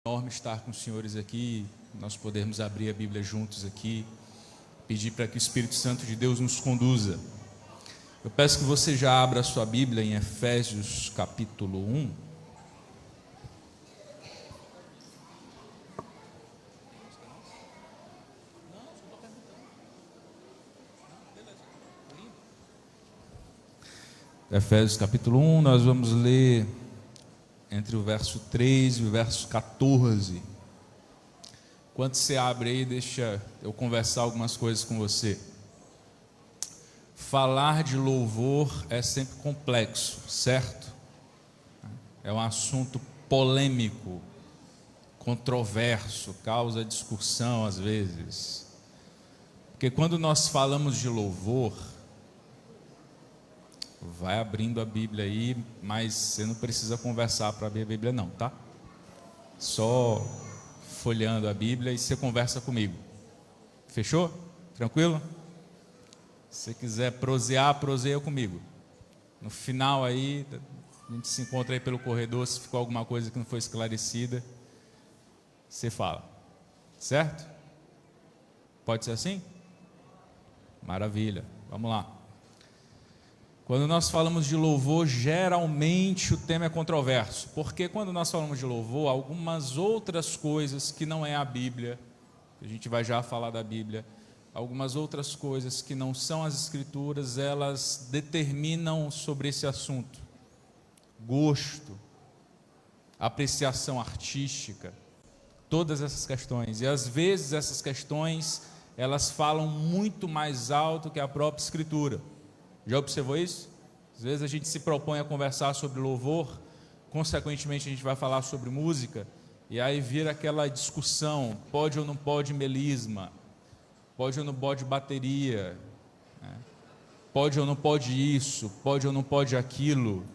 Enorme estar com os senhores aqui, nós podermos abrir a Bíblia juntos aqui, pedir para que o Espírito Santo de Deus nos conduza. Eu peço que você já abra a sua Bíblia em Efésios capítulo 1. Efésios capítulo 1, nós vamos ler entre o verso 3 e o verso 14. Enquanto você abre aí, deixa eu conversar algumas coisas com você. Falar de louvor é sempre complexo, certo? É um assunto polêmico, controverso, causa discussão às vezes. Porque quando nós falamos de louvor, vai abrindo a Bíblia aí, mas você não precisa conversar para abrir a Bíblia não, tá? Só folheando a Bíblia e você conversa comigo. Fechou? Tranquilo? Se você quiser prosear, proseia comigo. No final aí, a gente se encontra aí pelo corredor, se ficou alguma coisa que não foi esclarecida, você fala. Certo? Pode ser assim? Maravilha. Vamos lá. Quando nós falamos de louvor, geralmente o tema é controverso, porque quando nós falamos de louvor, algumas outras coisas que não é a Bíblia, a gente vai já falar da Bíblia, algumas outras coisas que não são as Escrituras, elas determinam sobre esse assunto. Gosto, apreciação artística, todas essas questões. E às vezes essas questões, elas falam muito mais alto que a própria Escritura. Já observou isso? Às vezes a gente se propõe a conversar sobre louvor, consequentemente a gente vai falar sobre música, e aí vira aquela discussão, pode ou não pode melisma, pode ou não pode bateria, né? Pode ou não pode isso, pode ou não pode aquilo.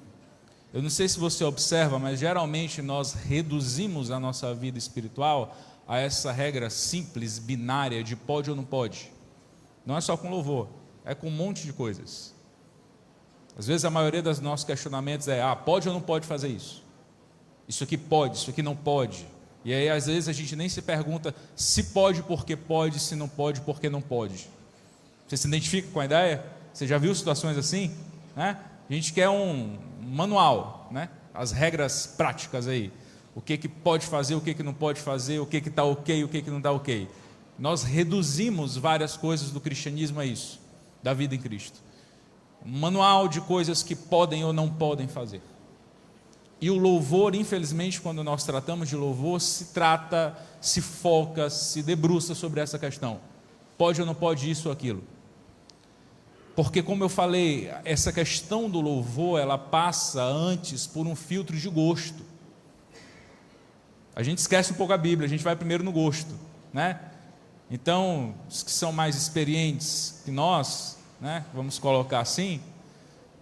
Eu não sei se você observa, mas geralmente nós reduzimos a nossa vida espiritual a essa regra simples, binária, de pode ou não pode. Não é só com louvor, é com um monte de coisas. Às vezes a maioria dos nossos questionamentos é, pode ou não pode fazer isso? Isso aqui pode, isso aqui não pode. E aí às vezes a gente nem se pergunta se pode porque pode, se não pode porque não pode. Você se identifica com a ideia? Você já viu situações assim? Né? A gente quer um manual, né? As regras práticas aí. O que pode fazer, o que não pode fazer, o que está ok, o que não está ok. Nós reduzimos várias coisas do cristianismo a isso, da vida em Cristo. Um manual de coisas que podem ou não podem fazer. E o louvor, infelizmente, quando nós tratamos de louvor, se foca, se debruça sobre essa questão. Pode ou não pode isso ou aquilo? Porque, como eu falei, essa questão do louvor, ela passa antes por um filtro de gosto. A gente esquece um pouco a Bíblia, a gente vai primeiro no gosto, né? Então, os que são mais experientes que nós, né, vamos colocar assim,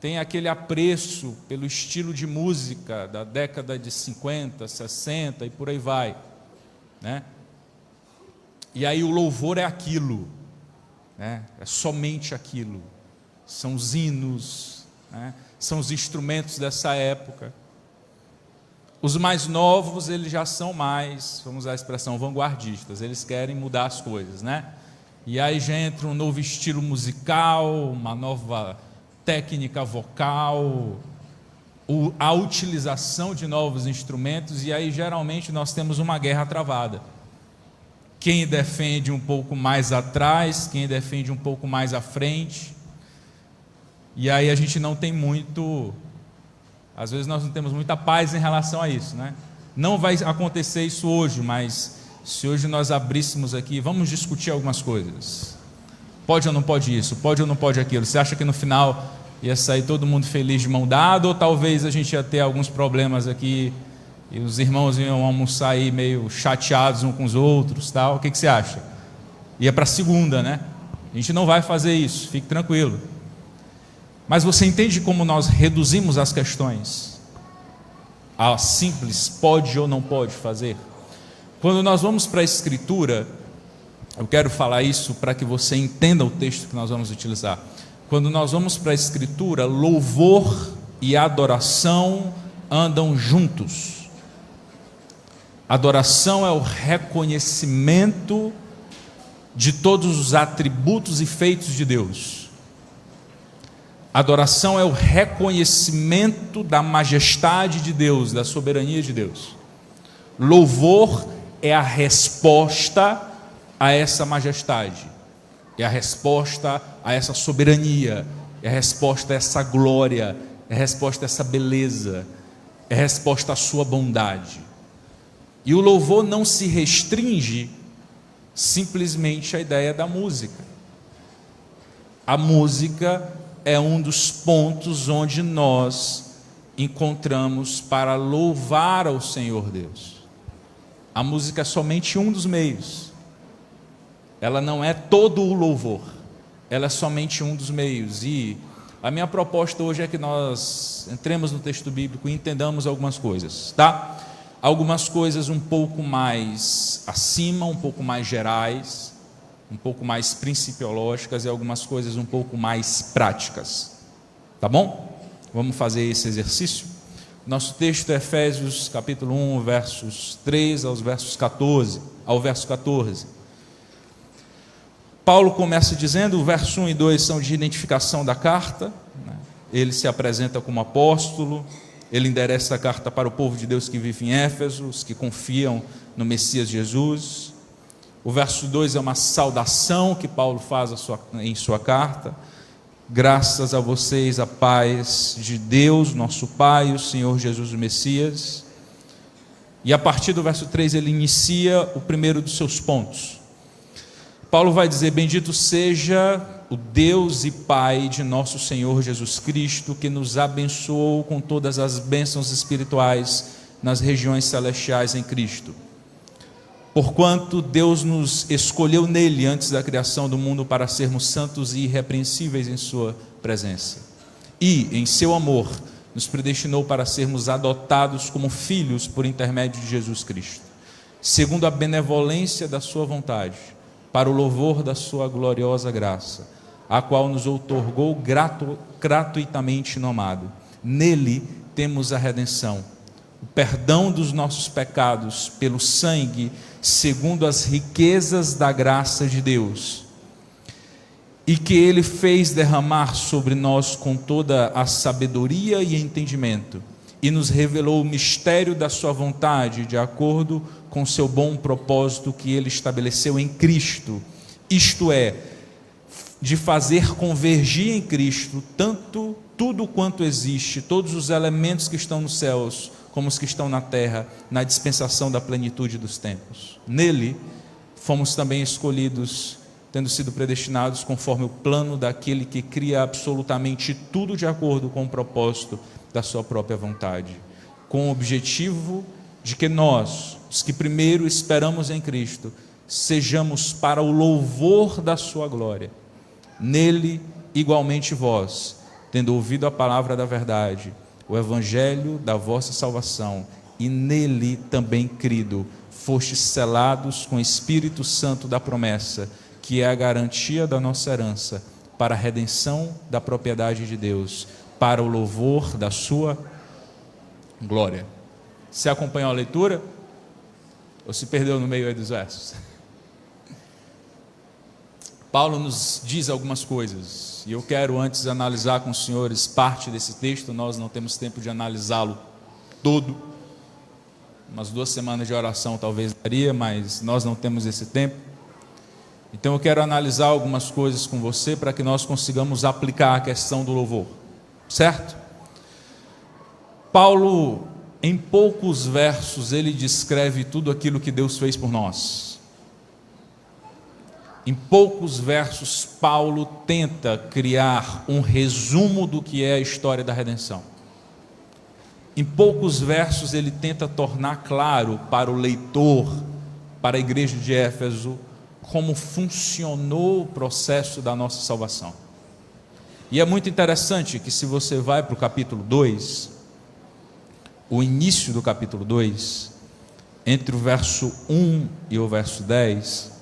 tem aquele apreço pelo estilo de música da década de 50, 60 e por aí vai, né? E aí o louvor é aquilo, né? É somente aquilo, são os hinos, né? São os instrumentos dessa época. Os mais novos, eles já são mais, vamos usar a expressão, vanguardistas, eles querem mudar as coisas, né? E aí já entra um novo estilo musical, uma nova técnica vocal, a utilização de novos instrumentos, e aí geralmente nós temos uma guerra travada. Quem defende um pouco mais atrás, quem defende um pouco mais à frente, e aí a gente não tem muito, às vezes nós não temos muita paz em relação a isso, né? Não vai acontecer isso hoje, mas se hoje nós abríssemos aqui, vamos discutir algumas coisas. Pode ou não pode isso? Pode ou não pode aquilo? Você acha que no final ia sair todo mundo feliz de mão dada? Ou talvez a gente ia ter alguns problemas aqui e os irmãos iam almoçar aí meio chateados uns com os outros, tal? O que você acha? Ia para a segunda, né? A gente não vai fazer isso, fique tranquilo. Mas você entende como nós reduzimos as questões a simples pode ou não pode fazer? Quando nós vamos para a Escritura, eu quero falar isso para que você entenda o texto que nós vamos utilizar. Quando nós vamos para a Escritura, louvor e adoração andam juntos. Adoração é o reconhecimento de todos os atributos e feitos de Deus. Adoração é o reconhecimento da majestade de Deus, da soberania de Deus. Louvor é a resposta a essa majestade, é a resposta a essa soberania, é a resposta a essa glória, é a resposta a essa beleza, é a resposta à sua bondade. E o louvor não se restringe simplesmente à ideia da música. A música é um dos pontos onde nós encontramos para louvar ao Senhor Deus. A música é somente um dos meios. Ela não é todo o louvor. Ela é somente um dos meios. E a minha proposta hoje é que nós entremos no texto bíblico e entendamos algumas coisas, tá? Algumas coisas um pouco mais acima, um pouco mais gerais, um pouco mais principiológicas, e algumas coisas um pouco mais práticas, tá bom? Vamos fazer esse exercício? Nosso texto é Efésios capítulo 1, versos 3 ao verso 14. Paulo começa dizendo, o verso 1 e 2 são de identificação da carta, né? Ele se apresenta como apóstolo, ele endereça a carta para o povo de Deus que vive em Éfeso, os que confiam no Messias Jesus. O verso 2 é uma saudação que Paulo faz em sua carta. Graças a vocês, a paz de Deus, nosso Pai, o Senhor Jesus o Messias. E a partir do verso 3 ele inicia o primeiro dos seus pontos. Paulo vai dizer, bendito seja o Deus e Pai de nosso Senhor Jesus Cristo, que nos abençoou com todas as bênçãos espirituais nas regiões celestiais em Cristo. Porquanto Deus nos escolheu nele antes da criação do mundo para sermos santos e irrepreensíveis em sua presença. E, em seu amor, nos predestinou para sermos adotados como filhos por intermédio de Jesus Cristo, segundo a benevolência da sua vontade, para o louvor da sua gloriosa graça, a qual nos outorgou gratuitamente no amado. Nele temos a redenção, o perdão dos nossos pecados pelo sangue, segundo as riquezas da graça de Deus, e que Ele fez derramar sobre nós com toda a sabedoria e entendimento, e nos revelou o mistério da sua vontade, de acordo com o seu bom propósito que Ele estabeleceu em Cristo, isto é, de fazer convergir em Cristo tudo quanto existe, todos os elementos que estão nos céus, como os que estão na terra, na dispensação da plenitude dos tempos. Nele, fomos também escolhidos, tendo sido predestinados conforme o plano daquele que cria absolutamente tudo de acordo com o propósito da sua própria vontade, com o objetivo de que nós, os que primeiro esperamos em Cristo, sejamos para o louvor da sua glória. Nele, igualmente vós, tendo ouvido a palavra da verdade, o evangelho da vossa salvação, e nele também crido, fostes selados com o Espírito Santo da promessa, que é a garantia da nossa herança, para a redenção da propriedade de Deus, para o louvor da sua glória. Você acompanhou a leitura? Ou se perdeu no meio aí dos versos? Paulo nos diz algumas coisas, e eu quero antes analisar com os senhores parte desse texto. Nós não temos tempo de analisá-lo todo, umas 2 semanas de oração talvez daria, mas nós não temos esse tempo. Então eu quero analisar algumas coisas com você, para que nós consigamos aplicar a questão do louvor, certo? Paulo, em poucos versos, ele descreve tudo aquilo que Deus fez por nós. Em poucos versos, Paulo tenta criar um resumo do que é a história da redenção. Em poucos versos, ele tenta tornar claro para o leitor, para a igreja de Éfeso, como funcionou o processo da nossa salvação. E é muito interessante que, se você vai para o capítulo 2, o início do capítulo 2, entre o verso 1 e o verso 10,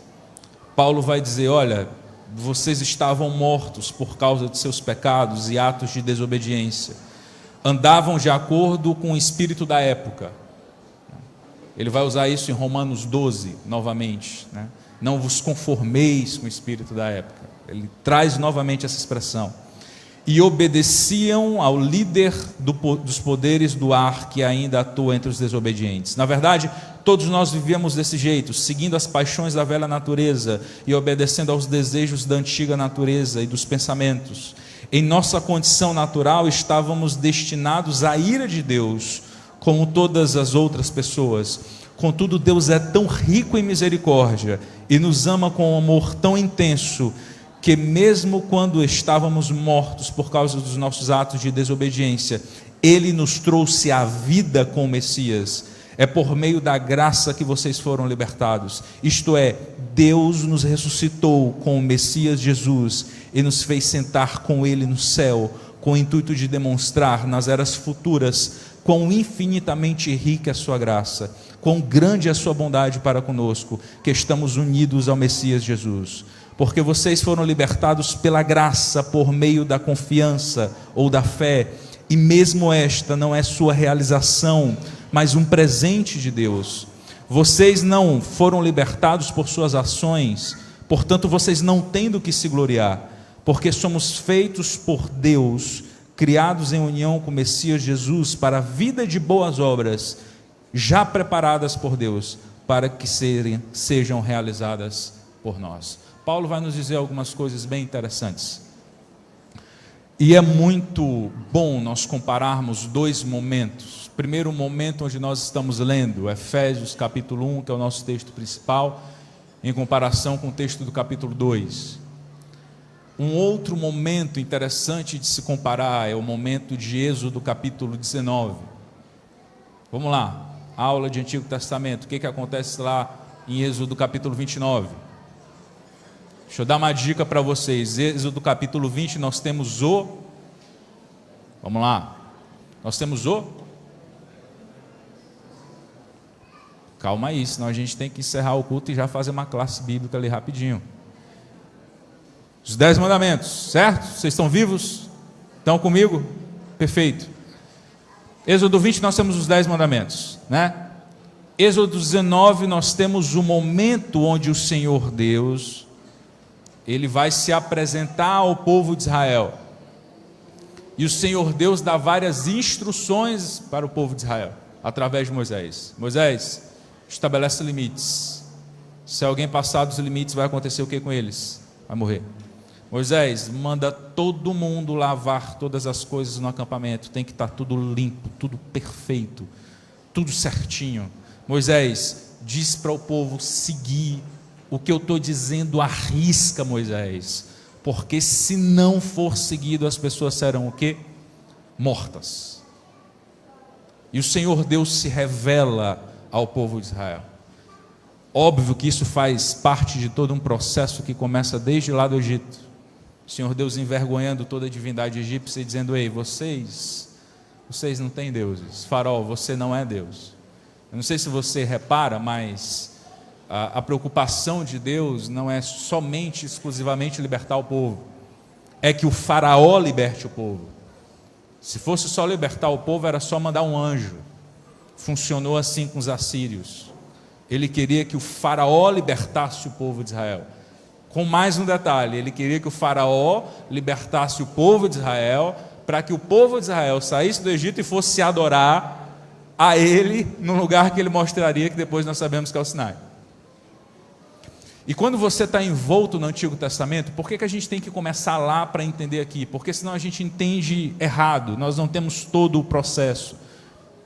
Paulo vai dizer, olha, vocês estavam mortos por causa de seus pecados e atos de desobediência, andavam de acordo com o espírito da época. Ele vai usar isso em Romanos 12, novamente, né? Não vos conformeis com o espírito da época. Ele traz novamente essa expressão. E obedeciam ao líder dos poderes do ar que ainda atua entre os desobedientes. Na verdade, todos nós vivíamos desse jeito, seguindo as paixões da velha natureza e obedecendo aos desejos da antiga natureza e dos pensamentos. Em nossa condição natural, estávamos destinados à ira de Deus, como todas as outras pessoas. Contudo, Deus é tão rico em misericórdia e nos ama com um amor tão intenso, que mesmo quando estávamos mortos por causa dos nossos atos de desobediência, Ele nos trouxe a vida com o Messias. É por meio da graça que vocês foram libertados. Isto é, Deus nos ressuscitou com o Messias Jesus e nos fez sentar com Ele no céu, com o intuito de demonstrar nas eras futuras quão infinitamente rica é a sua graça, quão grande é a sua bondade para conosco, que estamos unidos ao Messias Jesus. Porque vocês foram libertados pela graça, por meio da confiança ou da fé, e mesmo esta não é sua realização, mas um presente de Deus. Vocês não foram libertados por suas ações, portanto vocês não têm do que se gloriar, porque somos feitos por Deus, criados em união com o Messias Jesus, para a vida de boas obras, já preparadas por Deus, para que sejam realizadas por nós. Paulo vai nos dizer algumas coisas bem interessantes. E é muito bom nós compararmos dois momentos. Primeiro, o momento onde nós estamos lendo, Efésios capítulo 1, que é o nosso texto principal, em comparação com o texto do capítulo 2. Um outro momento interessante de se comparar é o momento de Êxodo capítulo 19. Vamos lá, aula de Antigo Testamento. O que acontece lá em Êxodo capítulo 29? Deixa eu dar uma dica para vocês. Êxodo capítulo 20, nós temos vamos lá, nós temos calma aí, senão a gente tem que encerrar o culto e já fazer uma classe bíblica ali rapidinho. Os 10 mandamentos, certo? Vocês estão vivos? Estão comigo? Perfeito. Êxodo 20 nós temos os 10 mandamentos, né? Êxodo 19 nós temos o momento onde o Senhor Deus, Ele vai se apresentar ao povo de Israel. E o Senhor Deus dá várias instruções para o povo de Israel, através de Moisés. Moisés, estabelece limites. Se alguém passar dos limites, vai acontecer o que com eles? Vai morrer. Moisés, manda todo mundo lavar todas as coisas no acampamento. Tem que estar tudo limpo, tudo perfeito, tudo certinho. Moisés, diz para o povo seguir o que eu estou dizendo à risca, Moisés, porque se não for seguido, as pessoas serão o quê? Mortas. E o Senhor Deus se revela ao povo de Israel. Óbvio que isso faz parte de todo um processo que começa desde lá do Egito. O Senhor Deus envergonhando toda a divindade egípcia e dizendo: ei, vocês não têm deuses. Faraó, você não é Deus. Eu não sei se você repara, mas a preocupação de Deus não é somente, exclusivamente libertar o povo, é que o faraó liberte o povo. Se fosse só libertar o povo, era só mandar um anjo. Funcionou assim com os assírios. Ele queria que o faraó libertasse o povo de Israel. Com mais um detalhe, ele queria que o faraó libertasse o povo de Israel, para que o povo de Israel saísse do Egito e fosse se adorar a ele, no lugar que ele mostraria, que depois nós sabemos que é o Sinai. E quando você está envolto no Antigo Testamento, por que a gente tem que começar lá para entender aqui? Porque senão a gente entende errado, nós não temos todo o processo,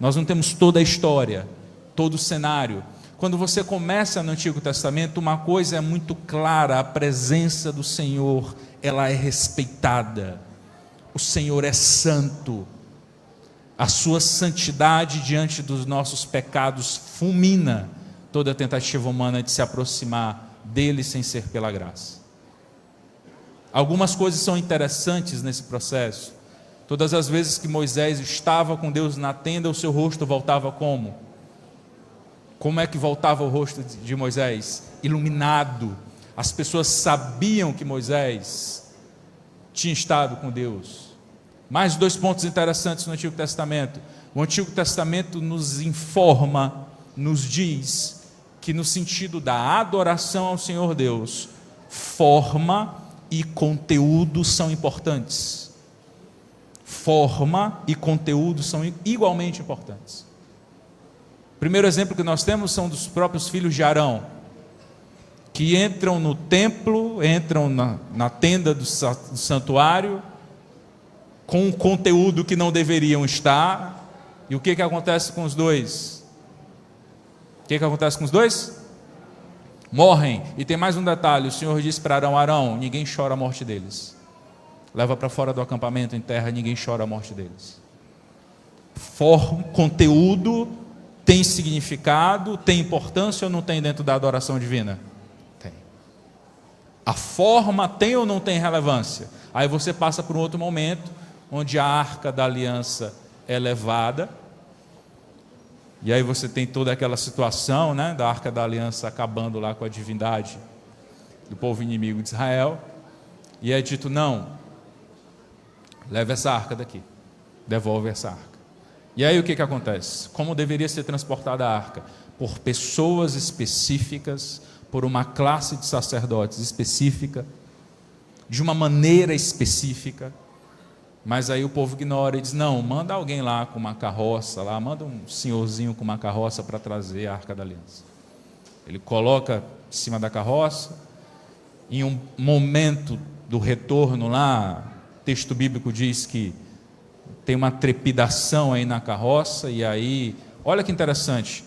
nós não temos toda a história, todo o cenário. Quando você começa no Antigo Testamento, uma coisa é muito clara: a presença do Senhor, ela é respeitada. O Senhor é santo. A sua santidade diante dos nossos pecados fulmina toda a tentativa humana de se aproximar dele sem ser pela graça. Algumas coisas são interessantes nesse processo. Todas as vezes que Moisés estava com Deus na tenda, o seu rosto voltava como? Como é que voltava o rosto de Moisés? Iluminado. As pessoas sabiam que Moisés tinha estado com Deus. Mais 2 pontos interessantes no Antigo Testamento. O Antigo Testamento nos informa nos diz que, no sentido da adoração ao Senhor Deus, forma e conteúdo são importantes. Forma e conteúdo são igualmente importantes. O primeiro exemplo que nós temos são dos próprios filhos de Arão, que entram no templo, entram na tenda do santuário, com um conteúdo que não deveriam estar. E o que acontece com os dois? O que acontece com os dois? Morrem. E tem mais um detalhe: o Senhor disse para Arão: Arão, ninguém chora a morte deles. Leva para fora do acampamento, em terra, ninguém chora a morte deles. Conteúdo tem significado, tem importância ou não tem dentro da adoração divina? Tem. A forma tem ou não tem relevância? Aí você passa por um outro momento, onde a arca da aliança é levada, e aí você tem toda aquela situação, né, da arca da aliança acabando lá com a divindade do povo inimigo de Israel, e é dito: não, leva essa arca daqui, devolve essa arca. E aí o que acontece? Como deveria ser transportada a arca? Por pessoas específicas, por uma classe de sacerdotes específica, de uma maneira específica. Mas aí o povo ignora e diz: não, manda alguém lá com uma carroça, lá, manda um senhorzinho com uma carroça para trazer a arca da aliança. Ele coloca em cima da carroça, em um momento do retorno lá, o texto bíblico diz que tem uma trepidação aí na carroça, e aí, olha que interessante,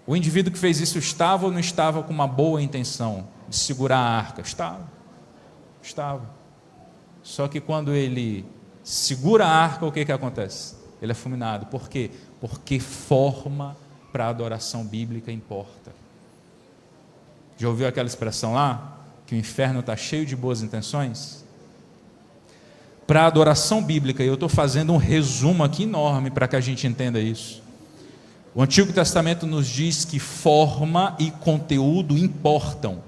o indivíduo que fez isso estava ou não estava com uma boa intenção de segurar a arca? Estava. Só que quando ele segura a arca, o que acontece? Ele é fulminado. Por quê? Porque forma para a adoração bíblica importa. Já ouviu aquela expressão lá? Que o inferno está cheio de boas intenções? Para a adoração bíblica, e eu estou fazendo um resumo aqui enorme para que a gente entenda isso. O Antigo Testamento nos diz que forma e conteúdo importam.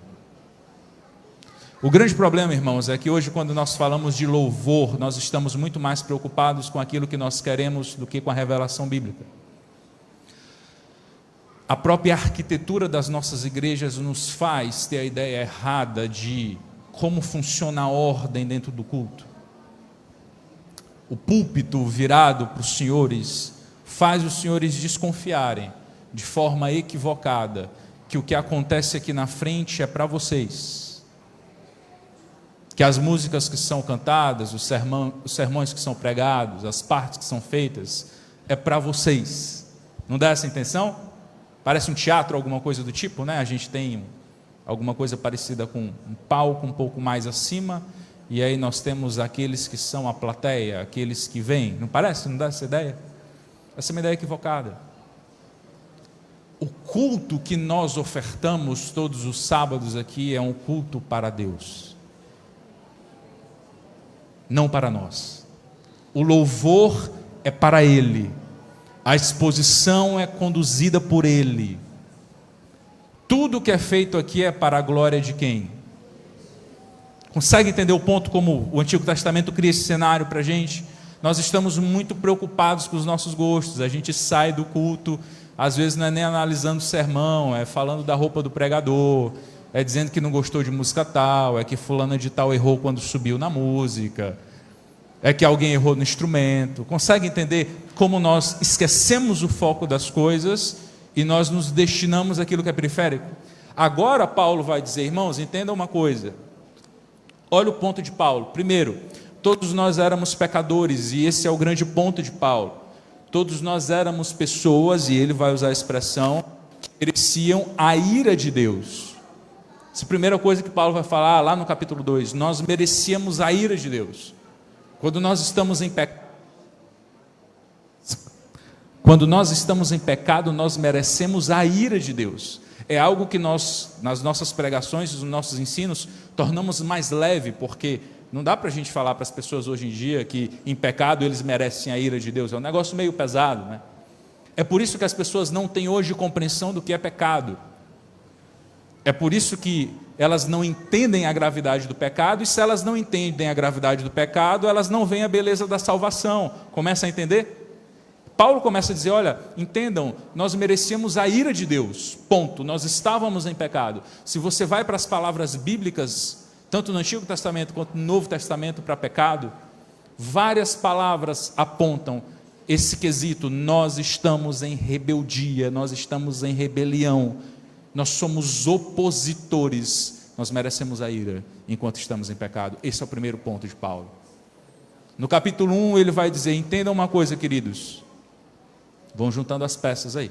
O grande problema, irmãos, é que hoje, quando nós falamos de louvor, nós estamos muito mais preocupados com aquilo que nós queremos do que com a revelação bíblica. A própria arquitetura das nossas igrejas nos faz ter a ideia errada de como funciona a ordem dentro do culto. O púlpito virado para os senhores faz os senhores desconfiarem de forma equivocada que o que acontece aqui na frente é para vocês, que as músicas que são cantadas, os sermões que são pregados, as partes que são feitas é para vocês. Não dá essa intenção? Parece um teatro, alguma coisa do tipo, né? A gente tem alguma coisa parecida com um palco um pouco mais acima, e aí nós temos aqueles que são a plateia, aqueles que vêm. Não parece? Não dá essa ideia? Essa é uma ideia equivocada. O culto que nós ofertamos todos os sábados aqui é um culto para Deus, não para nós. O louvor é para Ele, a exposição é conduzida por Ele. Tudo que é feito aqui é para a glória de quem? Consegue entender o ponto como o Antigo Testamento cria esse cenário para a gente? Nós estamos muito preocupados com os nossos gostos. A gente sai do culto, às vezes não é nem analisando o sermão, é falando da roupa do pregador, é dizendo que não gostou de música tal, é que fulana de tal errou quando subiu na música, é que alguém errou no instrumento. Consegue entender como nós esquecemos o foco das coisas e nós nos destinamos àquilo que é periférico? Agora Paulo vai dizer: irmãos, entendam uma coisa. Olha o ponto de Paulo. Primeiro, todos nós éramos pecadores, e esse é o grande ponto de Paulo. Todos nós éramos pessoas, e ele vai usar a expressão, que mereciam a ira de Deus. Essa é a primeira coisa que Paulo vai falar lá no capítulo 2. Nós merecíamos a ira de Deus. Quando nós estamos em pecado, nós merecemos a ira de Deus. É algo que nós, nas nossas pregações, nos nossos ensinos, tornamos mais leve, porque não dá para a gente falar para as pessoas hoje em dia que em pecado eles merecem a ira de Deus. É um negócio meio pesado, né? É por isso que as pessoas não têm hoje compreensão do que é pecado. É por isso que elas não entendem a gravidade do pecado, e se elas não entendem a gravidade do pecado, elas não veem a beleza da salvação. Começa a entender? Paulo começa a dizer, olha, entendam, nós merecíamos a ira de Deus, ponto, nós estávamos em pecado. Se você vai para as palavras bíblicas, tanto no Antigo Testamento quanto no Novo Testamento para pecado, várias palavras apontam esse quesito: nós estamos em rebeldia, nós estamos em rebelião, nós somos opositores, nós merecemos a ira enquanto estamos em pecado. Esse é o primeiro ponto de Paulo. No capítulo 1 ele vai dizer, entendam uma coisa, queridos, vão juntando as peças aí.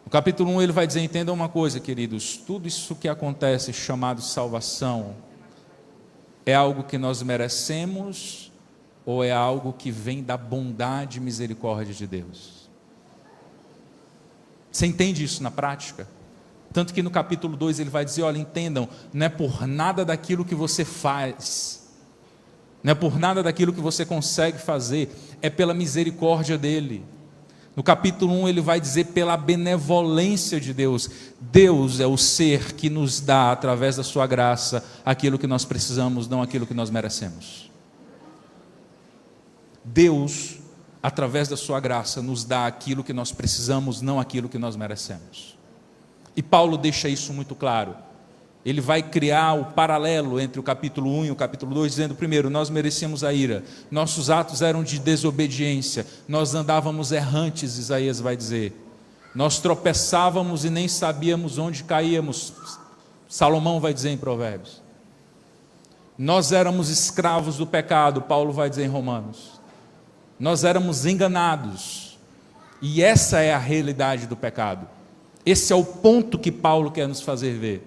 No capítulo 1 ele vai dizer, entendam uma coisa, queridos, tudo isso que acontece chamado salvação é algo que nós merecemos ou é algo que vem da bondade e misericórdia de Deus? Você entende isso na prática? Tanto que no capítulo 2 ele vai dizer, olha, entendam, não é por nada daquilo que você faz, não é por nada daquilo que você consegue fazer, é pela misericórdia dele. No capítulo 1 ele vai dizer, pela benevolência de Deus. Deus é o ser que nos dá, através da sua graça, aquilo que nós precisamos, não aquilo que nós merecemos. Deus, através da sua graça, nos dá aquilo que nós precisamos, não aquilo que nós merecemos. E Paulo deixa isso muito claro. Ele vai criar o paralelo entre o capítulo 1 e o capítulo 2, dizendo, primeiro, nós merecíamos a ira, nossos atos eram de desobediência, nós andávamos errantes, Isaías vai dizer, nós tropeçávamos e nem sabíamos onde caíamos, Salomão vai dizer em Provérbios, nós éramos escravos do pecado, Paulo vai dizer em Romanos, nós éramos enganados, e essa é a realidade do pecado, esse é o ponto que Paulo quer nos fazer ver.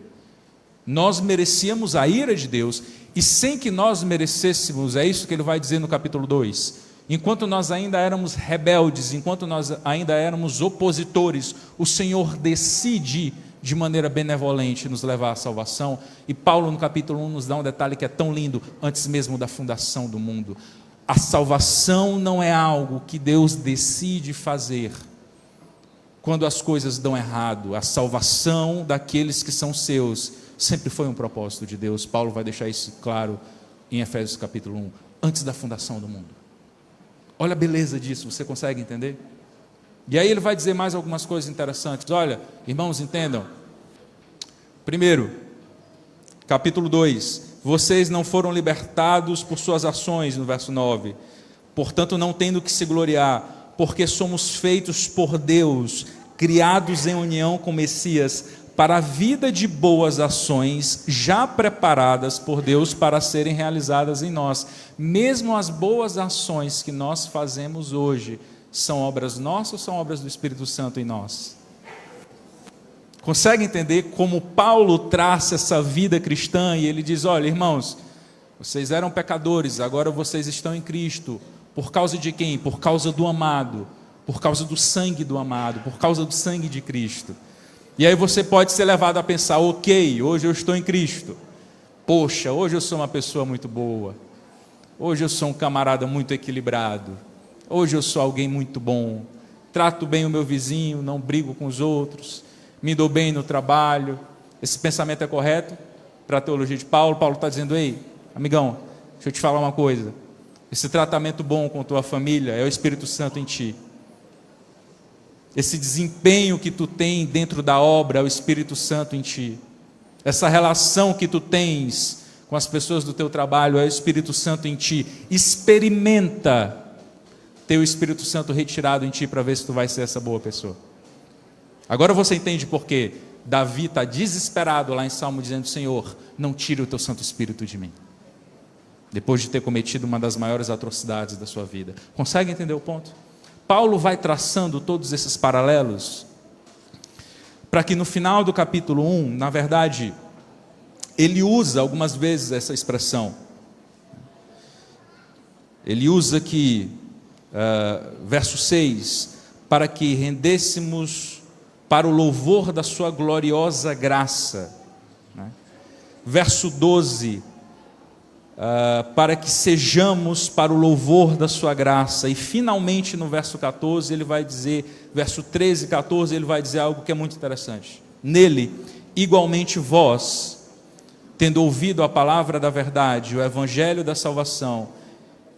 Nós merecíamos a ira de Deus, e sem que nós merecêssemos, é isso que ele vai dizer no capítulo 2, enquanto nós ainda éramos rebeldes, enquanto nós ainda éramos opositores, o Senhor decide de maneira benevolente nos levar à salvação. E Paulo no capítulo 1 nos dá um detalhe que é tão lindo, antes mesmo da fundação do mundo. A salvação não é algo que Deus decide fazer quando as coisas dão errado. A salvação daqueles que são seus sempre foi um propósito de Deus. Paulo vai deixar isso claro em Efésios capítulo 1, antes da fundação do mundo. Olha a beleza disso, você consegue entender? E aí ele vai dizer mais algumas coisas interessantes. Olha, irmãos, entendam. Primeiro, capítulo 2, vocês não foram libertados por suas ações, no verso 9, portanto não tendo que se gloriar, porque somos feitos por Deus, criados em união com Messias, para a vida de boas ações, já preparadas por Deus para serem realizadas em nós. Mesmo as boas ações que nós fazemos hoje, são obras nossas ou são obras do Espírito Santo em nós? Consegue entender como Paulo traça essa vida cristã? E ele diz, olha, irmãos, vocês eram pecadores, agora vocês estão em Cristo. Por causa de quem? Por causa do amado, por causa do sangue do amado, por causa do sangue de Cristo. E aí você pode ser levado a pensar, ok, hoje eu estou em Cristo, poxa, hoje eu sou uma pessoa muito boa, hoje eu sou um camarada muito equilibrado, hoje eu sou alguém muito bom, trato bem o meu vizinho, não brigo com os outros, me dou bem no trabalho. Esse pensamento é correto para a teologia de Paulo? Paulo está dizendo, ei, amigão, deixa eu te falar uma coisa, esse tratamento bom com tua família é o Espírito Santo em ti. Esse desempenho que tu tem dentro da obra é o Espírito Santo em ti. Essa relação que tu tens com as pessoas do teu trabalho é o Espírito Santo em ti. Experimenta ter o Espírito Santo retirado em ti para ver se tu vai ser essa boa pessoa. Agora você entende por quê? Davi está desesperado lá em Salmo dizendo, Senhor, não tire o teu Santo Espírito de mim. Depois de ter cometido uma das maiores atrocidades da sua vida. Consegue entender o ponto? Paulo vai traçando todos esses paralelos para que no final do capítulo 1, na verdade, ele usa algumas vezes essa expressão. Ele usa aqui, verso 6, para que rendêssemos para o louvor da sua gloriosa graça. Verso 12, para que sejamos para o louvor da sua graça. E finalmente no verso 14 ele vai dizer, verso 13 e 14 ele vai dizer algo que é muito interessante. Nele, igualmente vós, tendo ouvido a palavra da verdade, o evangelho da salvação,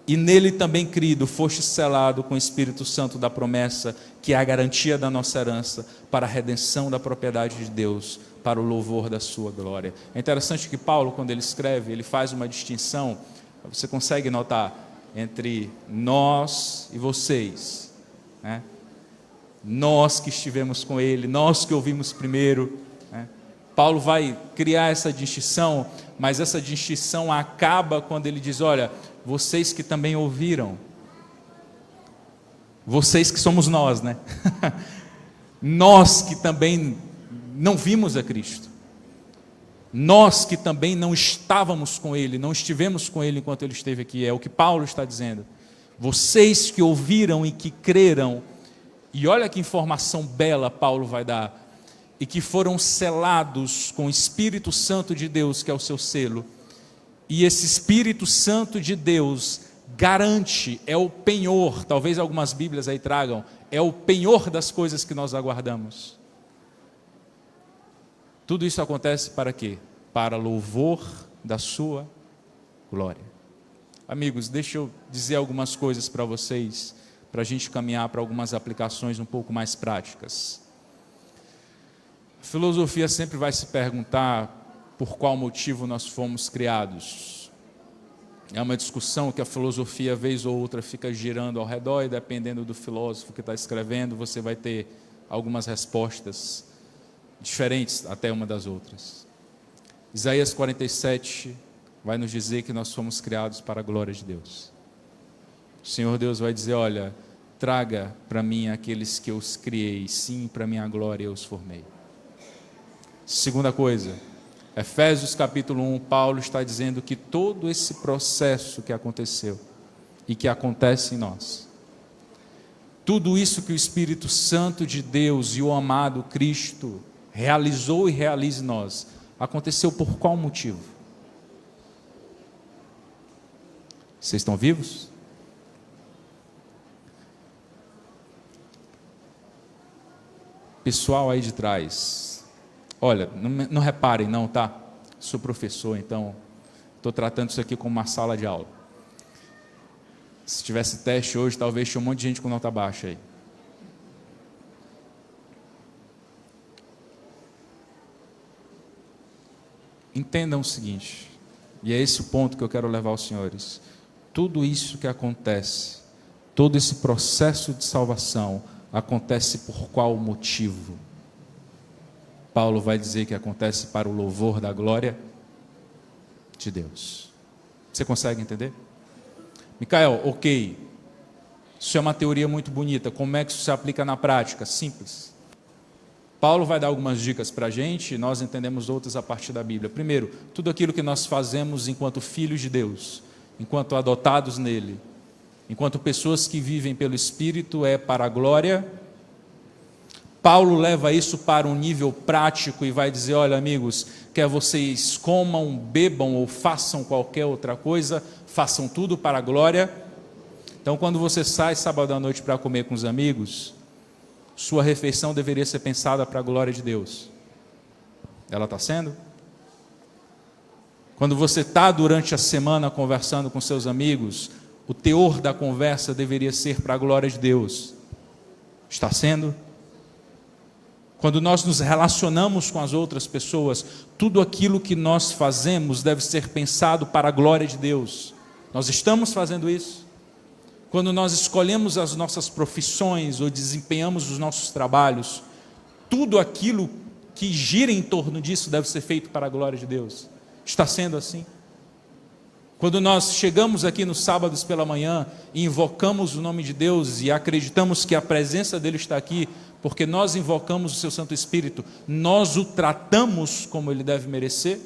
E nele também, crido, foste selado com o Espírito Santo da promessa, que é a garantia da nossa herança, para a redenção da propriedade de Deus, para o louvor da sua glória. É interessante que Paulo, quando ele escreve, ele faz uma distinção, você consegue notar, entre nós e vocês, né? Nós que estivemos com ele, nós que ouvimos primeiro, né? Paulo vai criar essa distinção, mas essa distinção acaba quando ele diz, olha, vocês que também ouviram, vocês que somos nós, né? Nós que também não vimos a Cristo, nós que também não estávamos com Ele, não estivemos com Ele enquanto Ele esteve aqui, é o que Paulo está dizendo. Vocês que ouviram e que creram, e olha que informação bela Paulo vai dar, e que foram selados com o Espírito Santo de Deus, que é o seu selo, e esse Espírito Santo de Deus garante, é o penhor, talvez algumas Bíblias aí tragam, é o penhor das coisas que nós aguardamos. Tudo isso acontece para quê? Para louvor da sua glória. Amigos, deixa eu dizer algumas coisas para vocês, para a gente caminhar para algumas aplicações um pouco mais práticas. A filosofia sempre vai se perguntar por qual motivo nós fomos criados. É uma discussão que a filosofia, vez ou outra, fica girando ao redor, e dependendo do filósofo que está escrevendo, você vai ter algumas respostas diferentes até uma das outras. Isaías 47 vai nos dizer que nós fomos criados para a glória de Deus. O Senhor Deus vai dizer, olha, traga para mim aqueles que eu os criei, sim, para minha glória eu os formei. Segunda coisa, Efésios capítulo 1, Paulo está dizendo que todo esse processo que aconteceu e que acontece em nós, tudo isso que o Espírito Santo de Deus e o amado Cristo realizou e realiza em nós, aconteceu por qual motivo? Vocês estão vivos? Pessoal aí de trás, olha, não reparem não, tá? Sou professor, então estou tratando isso aqui como uma sala de aula. Se tivesse teste hoje, talvez tinha um monte de gente com nota baixa aí. Entendam o seguinte, e é esse o ponto que eu quero levar aos senhores. Tudo isso que acontece, todo esse processo de salvação, acontece por qual motivo? Paulo vai dizer que acontece para o louvor da glória de Deus. Você consegue entender? Micael, ok, isso é uma teoria muito bonita, como é que isso se aplica na prática? Simples. Paulo vai dar algumas dicas para a gente, e nós entendemos outras a partir da Bíblia. Primeiro, tudo aquilo que nós fazemos enquanto filhos de Deus, enquanto adotados nele, enquanto pessoas que vivem pelo Espírito, é para a glória. Paulo leva isso para um nível prático e vai dizer, olha amigos, quer vocês comam, bebam ou façam qualquer outra coisa, façam tudo para a glória. Então quando você sai sábado à noite para comer com os amigos, sua refeição deveria ser pensada para a glória de Deus. Ela está sendo? Quando você está durante a semana conversando com seus amigos, o teor da conversa deveria ser para a glória de Deus. Está sendo? Quando nós nos relacionamos com as outras pessoas, tudo aquilo que nós fazemos deve ser pensado para a glória de Deus. Nós estamos fazendo isso? Quando nós escolhemos as nossas profissões ou desempenhamos os nossos trabalhos, tudo aquilo que gira em torno disso deve ser feito para a glória de Deus. Está sendo assim? Quando nós chegamos aqui nos sábados pela manhã e invocamos o nome de Deus e acreditamos que a presença dele está aqui, porque nós invocamos o seu Santo Espírito, nós o tratamos como ele deve merecer?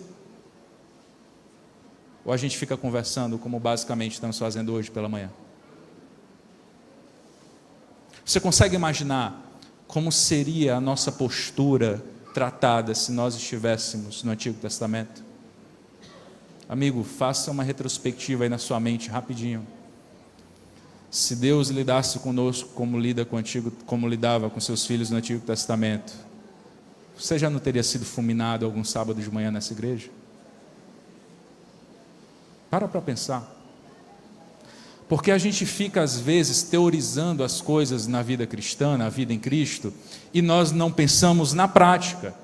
Ou a gente fica conversando como basicamente estamos fazendo hoje pela manhã? Você consegue imaginar como seria a nossa postura tratada se nós estivéssemos no Antigo Testamento? Amigo, faça uma retrospectiva aí na sua mente, rapidinho. Se Deus lidasse conosco como lida com o Antigo, como lidava com seus filhos no Antigo Testamento, você já não teria sido fulminado algum sábado de manhã nessa igreja? Para pensar. Porque a gente fica, às vezes, teorizando as coisas na vida cristã, na vida em Cristo, e nós não pensamos na prática.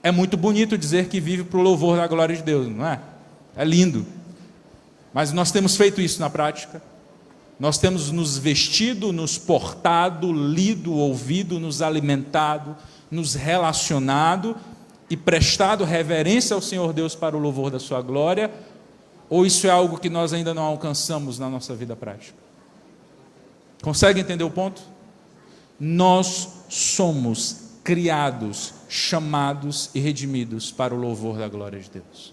É muito bonito dizer que vive para o louvor da glória de Deus, não é? É lindo. Mas nós temos feito isso na prática. Nós temos nos vestido, nos portado, lido, ouvido, nos alimentado, nos relacionado e prestado reverência ao Senhor Deus para o louvor da sua glória, ou isso é algo que nós ainda não alcançamos na nossa vida prática? Consegue entender o ponto? Nós somos criados, chamados e redimidos para o louvor da glória de Deus.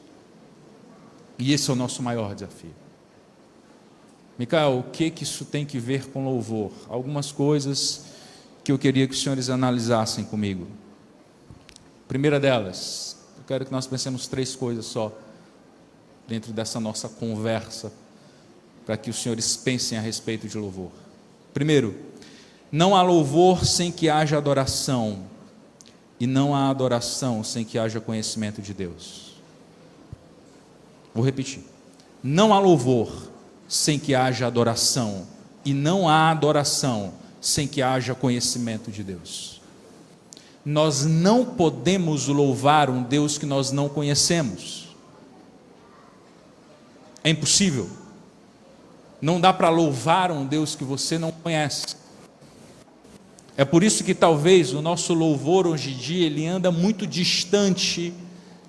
E esse é o nosso maior desafio. Micael, o que isso tem que ver com louvor? Algumas coisas que eu queria que os senhores analisassem comigo. Primeira delas, eu quero que nós pensemos 3 coisas só, dentro dessa nossa conversa, para que os senhores pensem a respeito de louvor. Primeiro, não há louvor sem que haja adoração, e não há adoração sem que haja conhecimento de Deus. Vou repetir. Não há louvor sem que haja adoração, e não há adoração sem que haja conhecimento de Deus. Nós não podemos louvar um Deus que nós não conhecemos. É impossível. Não dá para louvar um Deus que você não conhece. É por isso que talvez o nosso louvor hoje em dia ele anda muito distante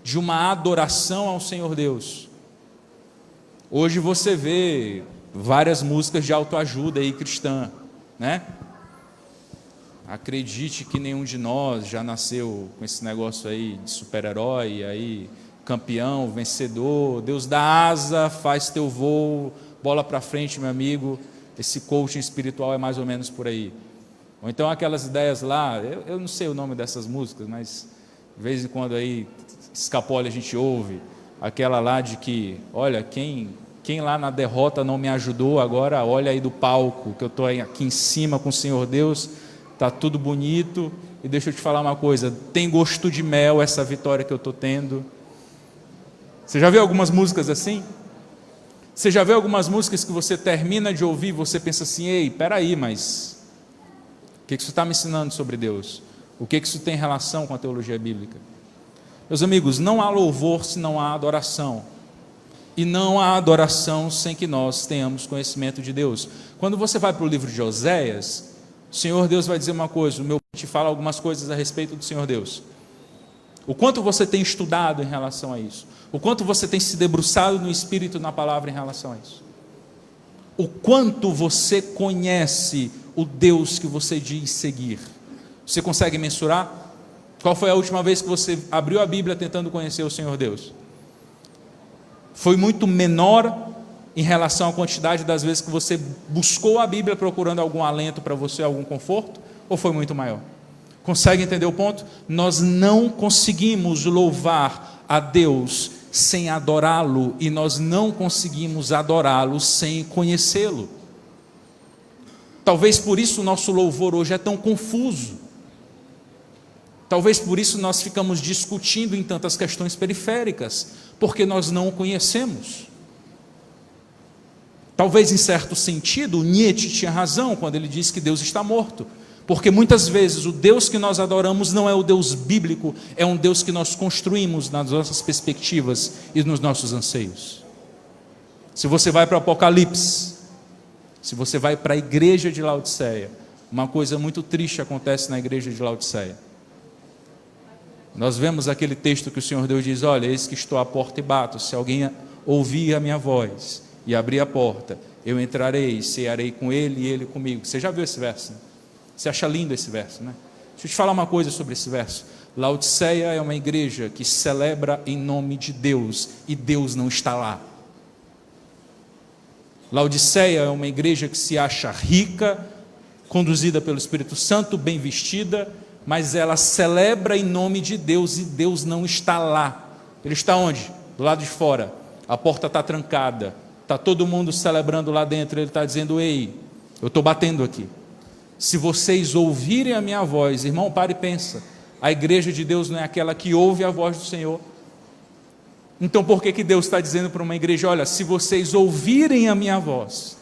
de uma adoração ao Senhor Deus. Hoje você vê várias músicas de autoajuda aí cristã, né? Acredite que nenhum de nós já nasceu com esse negócio aí de super-herói, aí campeão, vencedor, Deus dá asa, faz teu voo, bola para frente, meu amigo. Esse coaching espiritual é mais ou menos por aí. Ou então aquelas ideias lá, eu não sei o nome dessas músicas, mas de vez em quando aí escapole a gente ouve, aquela lá de que, olha, quem lá na derrota não me ajudou, agora olha aí do palco, que eu estou aqui em cima com o Senhor Deus, está tudo bonito, e deixa eu te falar uma coisa, tem gosto de mel essa vitória que eu estou tendo. Você já viu algumas músicas assim? Você já viu algumas músicas que você termina de ouvir e você pensa assim, ei, peraí, mas o que isso está me ensinando sobre Deus? O que isso tem relação com a teologia bíblica? Meus amigos, não há louvor se não há adoração. E não há adoração sem que nós tenhamos conhecimento de Deus. Quando você vai para o livro de Oséias, o Senhor Deus vai dizer uma coisa, o meu te fala algumas coisas a respeito do Senhor Deus. O quanto você tem estudado em relação a isso? O quanto você tem se debruçado no Espírito e na palavra em relação a isso? O quanto você conhece o Deus que você diz seguir? Você consegue mensurar? Qual foi a última vez que você abriu a Bíblia tentando conhecer o Senhor Deus? Foi muito menor em relação à quantidade das vezes que você buscou a Bíblia procurando algum alento para você, algum conforto? Ou foi muito maior? Consegue entender o ponto? Nós não conseguimos louvar a Deus sem adorá-lo, e nós não conseguimos adorá-lo sem conhecê-lo. Talvez por isso o nosso louvor hoje é tão confuso. Talvez por isso nós ficamos discutindo em tantas questões periféricas, porque nós não o conhecemos. Talvez em certo sentido, Nietzsche tinha razão quando ele disse que Deus está morto, porque muitas vezes o Deus que nós adoramos não é o Deus bíblico, é um Deus que nós construímos nas nossas perspectivas e nos nossos anseios. Se você vai para o Apocalipse, se você vai para a igreja de Laodiceia, uma coisa muito triste acontece na igreja de Laodiceia. Nós vemos aquele texto que o Senhor Deus diz, olha, eis que estou à porta e bato, se alguém ouvir a minha voz e abrir a porta, eu entrarei, cearei com ele e ele comigo. Você já viu esse verso, né? Você acha lindo esse verso, né? Deixa eu te falar uma coisa sobre esse verso. Laodiceia é uma igreja que celebra em nome de Deus, e Deus não está lá. Laodiceia é uma igreja que se acha rica, conduzida pelo Espírito Santo, bem vestida, mas ela celebra em nome de Deus, e Deus não está lá. Ele está onde? Do lado de fora. A porta está trancada, está todo mundo celebrando lá dentro. Ele está dizendo, ei, eu estou batendo aqui. Se vocês ouvirem a minha voz, irmão, para e pensa, a igreja de Deus não é aquela que ouve a voz do Senhor? Então por que Deus está dizendo para uma igreja, olha, se vocês ouvirem a minha voz,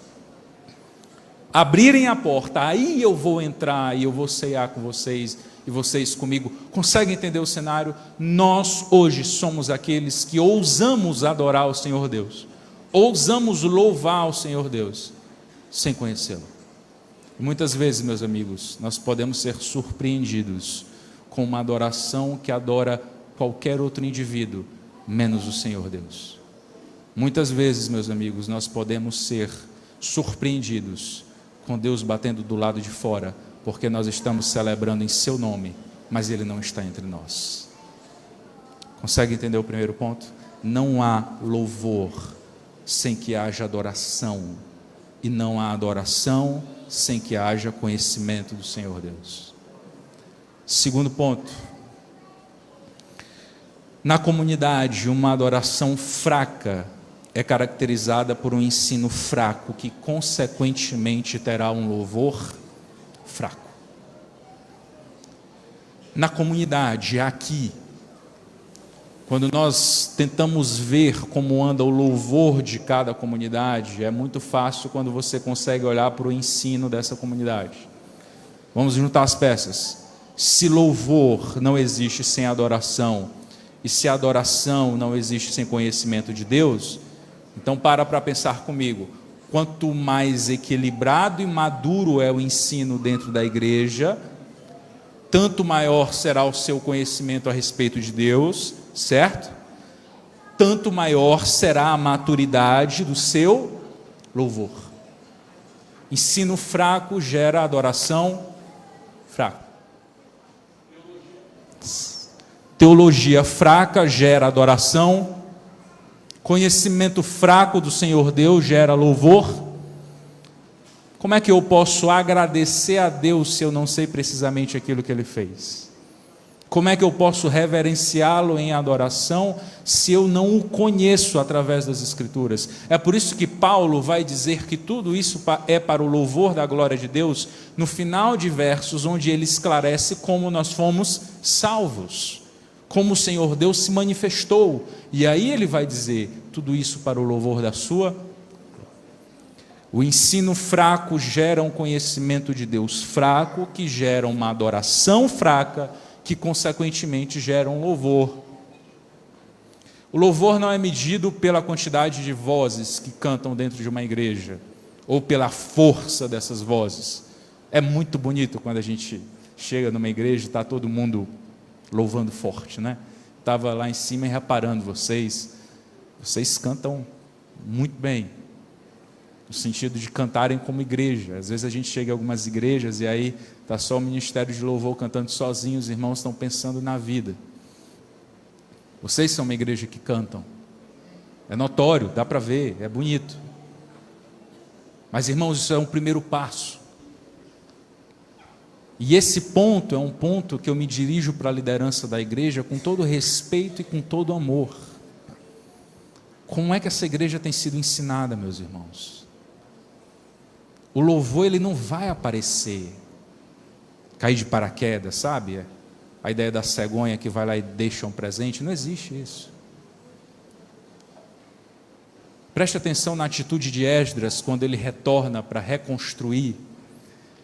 abrirem a porta, aí eu vou entrar e eu vou ceiar com vocês e vocês comigo. Consegue entender o cenário? Nós hoje somos aqueles que ousamos adorar o Senhor Deus, ousamos louvar o Senhor Deus, sem conhecê-lo. E muitas vezes, meus amigos, nós podemos ser surpreendidos com uma adoração que adora qualquer outro indivíduo, menos o Senhor Deus. Muitas vezes, meus amigos, nós podemos ser surpreendidos com Deus batendo do lado de fora, porque nós estamos celebrando em seu nome, mas Ele não está entre nós. Consegue entender o primeiro ponto? Não há louvor sem que haja adoração, e não há adoração sem que haja conhecimento do Senhor Deus. Segundo ponto, na comunidade, uma adoração fraca é caracterizada por um ensino fraco, que consequentemente terá um louvor fraco. Na comunidade, aqui, quando nós tentamos ver como anda o louvor de cada comunidade, é muito fácil quando você consegue olhar para o ensino dessa comunidade. Vamos juntar as peças. Se louvor não existe sem adoração, e se adoração não existe sem conhecimento de Deus, então para pensar comigo. Quanto mais equilibrado e maduro é o ensino dentro da igreja, tanto maior será o seu conhecimento a respeito de Deus, certo? Tanto maior será a maturidade do seu louvor. Ensino fraco gera adoração fraca. Teologia fraca gera adoração. Conhecimento fraco do Senhor Deus gera louvor. Como é que eu posso agradecer a Deus se eu não sei precisamente aquilo que Ele fez? Como é que eu posso reverenciá-lo em adoração se eu não o conheço através das Escrituras? É por isso que Paulo vai dizer que tudo isso é para o louvor da glória de Deus, no final de versos, onde ele esclarece como nós fomos salvos, como o Senhor Deus se manifestou. E aí ele vai dizer, tudo isso para o louvor da sua. O ensino fraco gera um conhecimento de Deus fraco, que gera uma adoração fraca, que consequentemente gera um louvor. O louvor não é medido pela quantidade de vozes que cantam dentro de uma igreja, ou pela força dessas vozes. É muito bonito quando a gente chega numa igreja e está todo mundo louvando forte, né? Estava lá em cima e reparando, vocês cantam muito bem, no sentido de cantarem como igreja. Às vezes a gente chega em algumas igrejas e aí está só o ministério de louvor cantando sozinho, os irmãos estão pensando na vida. Vocês são uma igreja que cantam, é notório, dá para ver, é bonito. Mas irmãos, isso é um primeiro passo. E esse ponto é um ponto que eu me dirijo para a liderança da igreja com todo respeito e com todo amor. Como é que essa igreja tem sido ensinada, meus irmãos? O louvor, ele não vai aparecer, cair de paraquedas, sabe? A ideia da cegonha que vai lá e deixa um presente, não existe isso. Preste atenção na atitude de Esdras, quando ele retorna para reconstruir.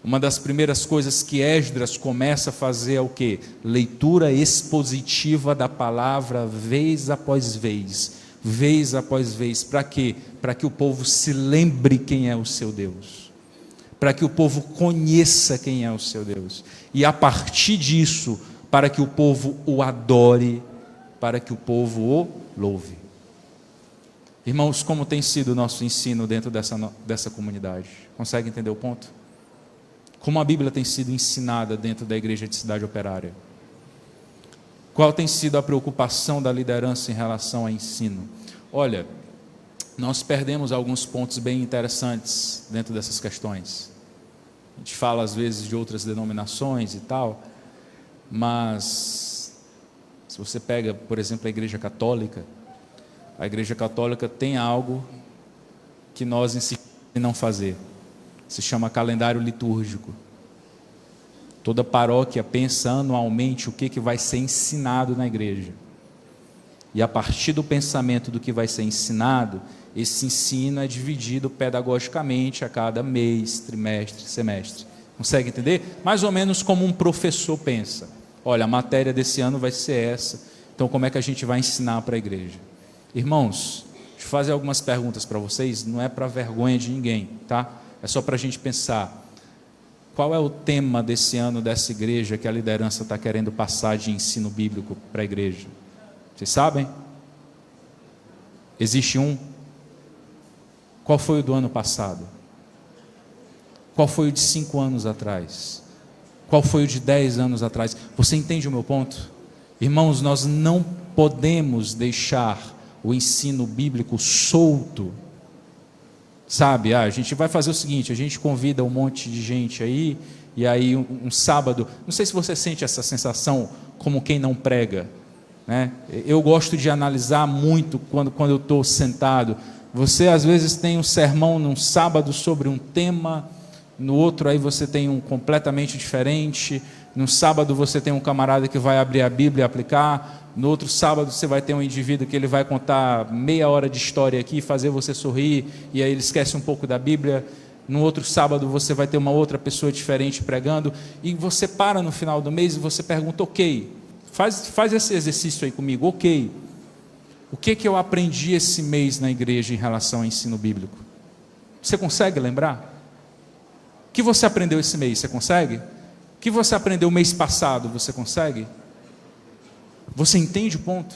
Uma das primeiras coisas que Esdras começa a fazer é o quê? Leitura expositiva da palavra, vez após vez. Vez após vez. Para quê? Para que o povo se lembre quem é o seu Deus. Para que o povo conheça quem é o seu Deus. E a partir disso, para que o povo o adore, para que o povo o louve. Irmãos, como tem sido o nosso ensino dentro dessa comunidade? Consegue entender o ponto? Como a Bíblia tem sido ensinada dentro da igreja de Cidade Operária? Qual tem sido a preocupação da liderança em relação ao ensino? Olha, nós perdemos alguns pontos bem interessantes dentro dessas questões. A gente fala às vezes de outras denominações e tal, mas se você pega, por exemplo, a Igreja Católica tem algo que nós insistimos em não fazer. Se chama calendário litúrgico. Toda paróquia pensa anualmente o que vai ser ensinado na igreja. E a partir do pensamento do que vai ser ensinado, esse ensino é dividido pedagogicamente a cada mês, trimestre, semestre. Consegue entender? Mais ou menos como um professor pensa. Olha, a matéria desse ano vai ser essa, então como é que a gente vai ensinar para a igreja? Irmãos, deixa eu fazer algumas perguntas para vocês, não é para vergonha de ninguém, tá? É só para a gente pensar. Qual é o tema desse ano dessa igreja que a liderança está querendo passar de ensino bíblico para a igreja? Vocês sabem? Existe um? Qual foi o do ano passado? Qual foi o de 5 anos atrás? Qual foi o de 10 anos atrás? Você entende o meu ponto? Irmãos, nós não podemos deixar o ensino bíblico solto. Sabe, a gente vai fazer o seguinte, a gente convida um monte de gente aí, e aí um sábado, não sei se você sente essa sensação como quem não prega, né? Eu gosto de analisar muito quando eu estou sentado. Você às vezes tem um sermão num sábado sobre um tema, no outro aí você tem um completamente diferente, no sábado você tem um camarada que vai abrir a Bíblia e aplicar, no outro sábado você vai ter um indivíduo que ele vai contar meia hora de história aqui, fazer você sorrir, e aí ele esquece um pouco da Bíblia. No outro sábado você vai ter uma outra pessoa diferente pregando, e você para no final do mês e você pergunta, ok, faz esse exercício aí comigo, ok, o que eu aprendi esse mês na igreja em relação ao ensino bíblico? Você consegue lembrar? O que você aprendeu esse mês? Você consegue? O que você aprendeu o mês passado? Você consegue? Você entende o ponto?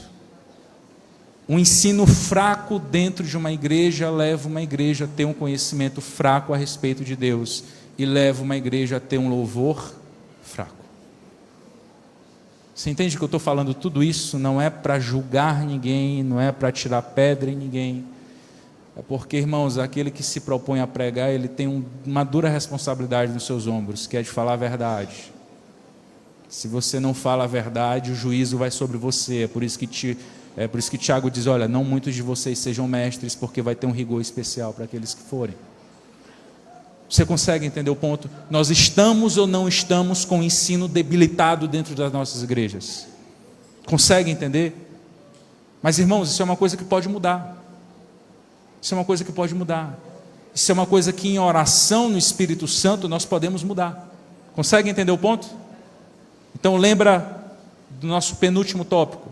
Um ensino fraco dentro de uma igreja leva uma igreja a ter um conhecimento fraco a respeito de Deus, e leva uma igreja a ter um louvor fraco. Você entende que eu estou falando tudo isso? Não é para julgar ninguém, não é para tirar pedra em ninguém. É porque, irmãos, aquele que se propõe a pregar, ele tem uma dura responsabilidade nos seus ombros, que é de falar a verdade. Se você não fala a verdade, o juízo vai sobre você. É por isso que Tiago diz, olha, não muitos de vocês sejam mestres, porque vai ter um rigor especial para aqueles que forem. Você consegue entender o ponto? Nós estamos ou não estamos com o ensino debilitado dentro das nossas igrejas? Consegue entender? Mas, irmãos, isso é uma coisa que pode mudar. Isso é uma coisa que pode mudar. Isso é uma coisa que em oração no Espírito Santo nós podemos mudar. Consegue entender o ponto? Então lembra do nosso penúltimo tópico.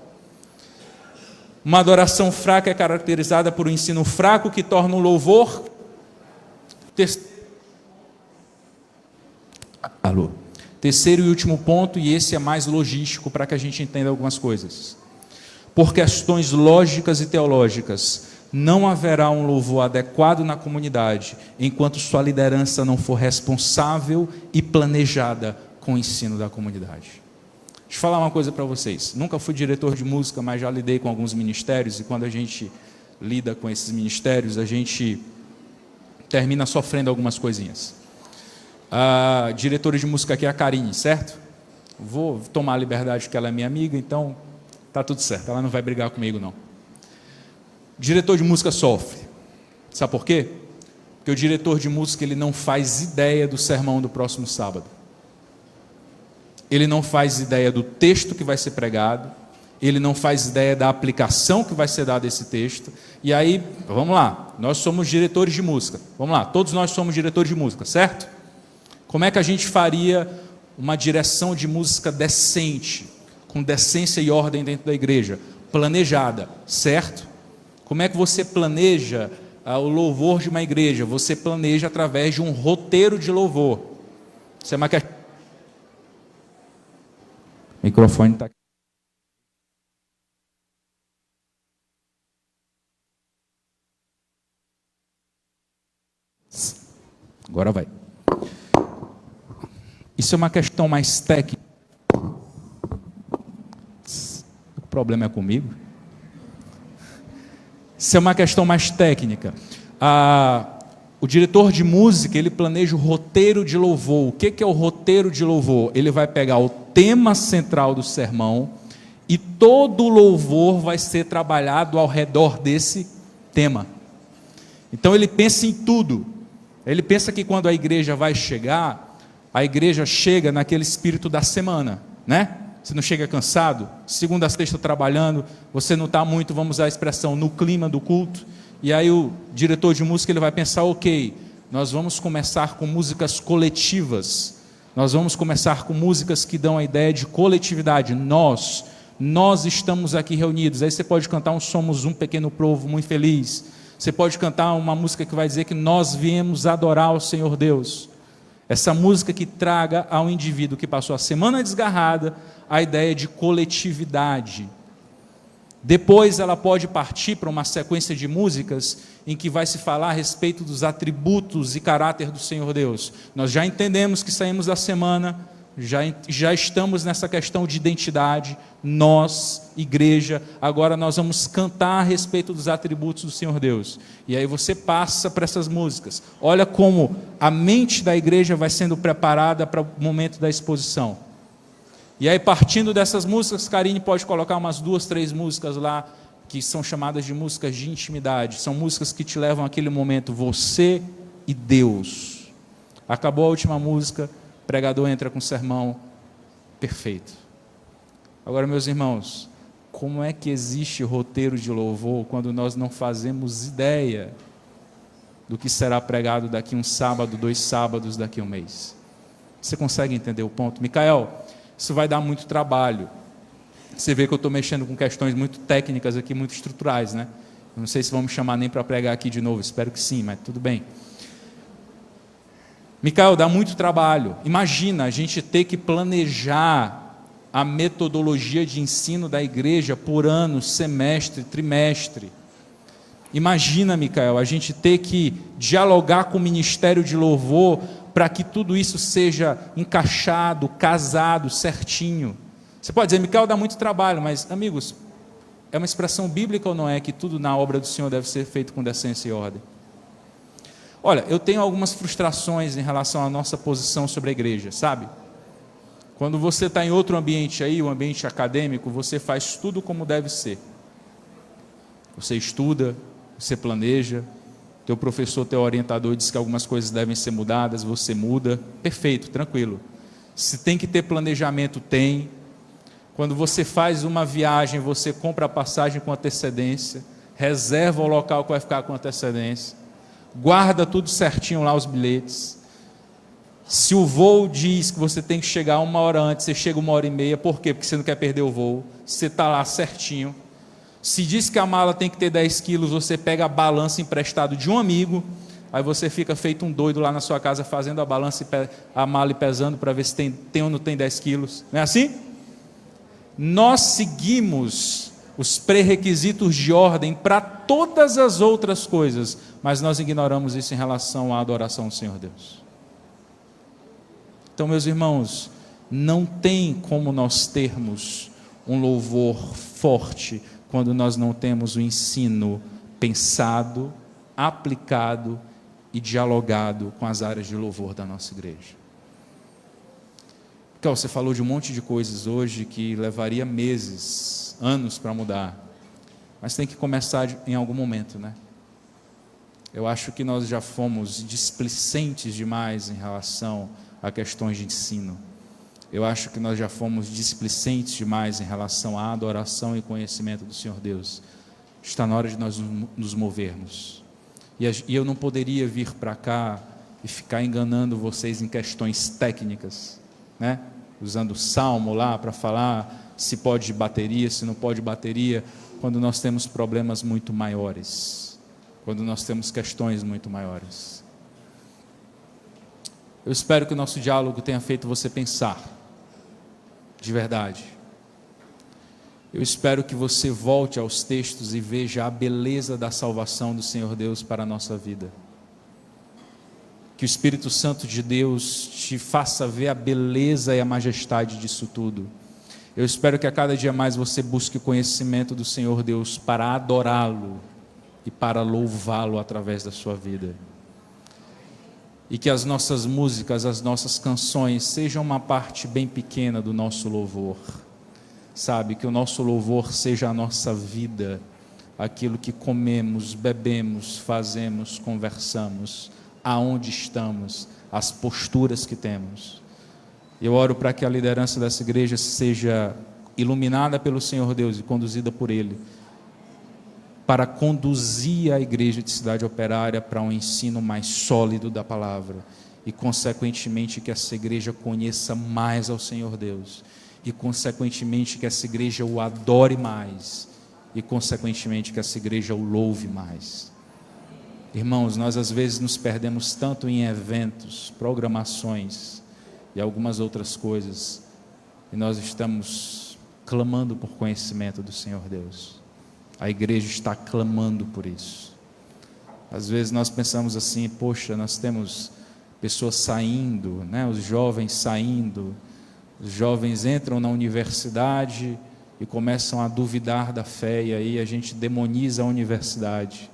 Uma adoração fraca é caracterizada por um ensino fraco que torna o louvor... Terceiro e último ponto, e esse é mais logístico para que a gente entenda algumas coisas. Por questões lógicas e teológicas, não haverá um louvor adequado na comunidade enquanto sua liderança não for responsável e planejada com o ensino da comunidade. Deixa eu falar uma coisa para vocês. Nunca fui diretor de música, mas já lidei com alguns ministérios, e quando a gente lida com esses ministérios, a gente termina sofrendo algumas coisinhas. A diretora de música aqui é a Karine, certo? Vou tomar a liberdade que ela é minha amiga, então tá tudo certo, ela não vai brigar comigo não. Diretor de música sofre. Sabe por quê? Porque o diretor de música ele não faz ideia do sermão do próximo sábado. Ele não faz ideia do texto que vai ser pregado, ele não faz ideia da aplicação que vai ser dada a esse texto. E aí, vamos lá, nós somos diretores de música. Vamos lá, todos nós somos diretores de música, certo? Como é que a gente faria uma direção de música decente, com decência e ordem dentro da igreja? Planejada, certo? Como é que você planeja o louvor de uma igreja? Você planeja através de um roteiro de louvor. Isso é uma questão. O microfone está aqui. Agora vai. Isso é uma questão mais técnica. O problema é comigo. Isso é uma questão mais técnica. O diretor de música, ele planeja o roteiro de louvor. O que é o roteiro de louvor? Ele vai pegar o tema central do sermão e todo o louvor vai ser trabalhado ao redor desse tema. Então ele pensa em tudo. Ele pensa que quando a igreja vai chegar, a igreja chega naquele espírito da semana, né? Você não chega cansado, segunda a sexta trabalhando, você não está muito, vamos usar a expressão, no clima do culto, E aí o diretor de música ele vai pensar, ok, nós vamos começar com músicas coletivas, nós vamos começar com músicas que dão a ideia de coletividade, nós estamos aqui reunidos. Aí você pode cantar um Somos um Pequeno Povo Muito Feliz, você pode cantar uma música que vai dizer que nós viemos adorar o Senhor Deus. Essa música que traga ao indivíduo que passou a semana desgarrada a ideia de coletividade. Depois ela pode partir para uma sequência de músicas em que vai se falar a respeito dos atributos e caráter do Senhor Deus. Nós já entendemos que saímos da semana, já estamos nessa questão de identidade, nós, igreja, agora nós vamos cantar a respeito dos atributos do Senhor Deus. E aí você passa para essas músicas. Olha como a mente da igreja vai sendo preparada para o momento da exposição. E aí, partindo dessas músicas, Karine pode colocar umas 2, 3 músicas lá, que são chamadas de músicas de intimidade. São músicas que te levam àquele momento, você e Deus. Acabou a última música, o pregador entra com o sermão perfeito. Agora, meus irmãos, como é que existe roteiro de louvor quando nós não fazemos ideia do que será pregado daqui um sábado, 2 sábados, daqui um mês? Você consegue entender o ponto? Micael, isso vai dar muito trabalho. Você vê que eu estou mexendo com questões muito técnicas aqui, muito estruturais, né? Não sei se vão me chamar nem para pregar aqui de novo, espero que sim, mas tudo bem. Micael, dá muito trabalho. Imagina a gente ter que planejar a metodologia de ensino da igreja por ano, semestre, trimestre. Imagina, Micael, a gente ter que dialogar com o Ministério de Louvor para que tudo isso seja encaixado, casado, certinho. Você pode dizer, Micael, dá muito trabalho, mas, amigos, é uma expressão bíblica ou não é que tudo na obra do Senhor deve ser feito com decência e ordem? Olha, eu tenho algumas frustrações em relação à nossa posição sobre a igreja, sabe? Quando você está em outro ambiente aí, um ambiente acadêmico, você faz tudo como deve ser. Você estuda, você planeja, teu professor, teu orientador diz que algumas coisas devem ser mudadas, você muda, perfeito, tranquilo. Se tem que ter planejamento, tem. Quando você faz uma viagem, você compra a passagem com antecedência, reserva o local que vai ficar com antecedência, guarda tudo certinho lá, os bilhetes. Se o voo diz que você tem que chegar 1 hora antes, você chega 1h30, por quê? Porque você não quer perder o voo, você está lá certinho. Se diz que a mala tem que ter 10 quilos, você pega a balança emprestada de um amigo, aí você fica feito um doido lá na sua casa, fazendo a balança, a mala e pesando, para ver se tem ou não tem 10 quilos, não é assim? Nós seguimos os pré-requisitos de ordem para todas as outras coisas, mas nós ignoramos isso em relação à adoração do Senhor Deus. Então, meus irmãos, não tem como nós termos um louvor forte quando nós não temos o ensino pensado, aplicado e dialogado com as áreas de louvor da nossa igreja. Então, você falou de um monte de coisas hoje que levaria meses, anos para mudar, mas tem que começar em algum momento, né? Eu acho que nós já fomos displicentes demais em relação a questões de ensino. Eu acho que nós já fomos displicentes demais em relação à adoração e conhecimento do Senhor Deus. Está na hora de nós nos movermos. E eu não poderia vir para cá e ficar enganando vocês em questões técnicas, né? Usando o salmo lá para falar se pode bateria, se não pode bateria, quando nós temos problemas muito maiores, quando nós temos questões muito maiores. Eu espero que o nosso diálogo tenha feito você pensar, de verdade. Eu espero que você volte aos textos e veja a beleza da salvação do Senhor Deus para a nossa vida. Que o Espírito Santo de Deus te faça ver a beleza e a majestade disso tudo. Eu espero que a cada dia mais você busque o conhecimento do Senhor Deus para adorá-lo e para louvá-lo através da sua vida. E que as nossas músicas, as nossas canções sejam uma parte bem pequena do nosso louvor. Sabe, que o nosso louvor seja a nossa vida, aquilo que comemos, bebemos, fazemos, conversamos, aonde estamos, as posturas que temos. Eu oro para que a liderança dessa igreja seja iluminada pelo Senhor Deus e conduzida por Ele, para conduzir a igreja de Cidade Operária para um ensino mais sólido da palavra e, consequentemente, que essa igreja conheça mais ao Senhor Deus e, consequentemente, que essa igreja o adore mais e, consequentemente, que essa igreja o louve mais. Irmãos, nós às vezes nos perdemos tanto em eventos, programações e algumas outras coisas, e nós estamos clamando por conhecimento do Senhor Deus. A igreja está clamando por isso. Às vezes nós pensamos assim, poxa, nós temos pessoas saindo, né? Os jovens saindo, os jovens entram na universidade e começam a duvidar da fé, e aí a gente demoniza a universidade,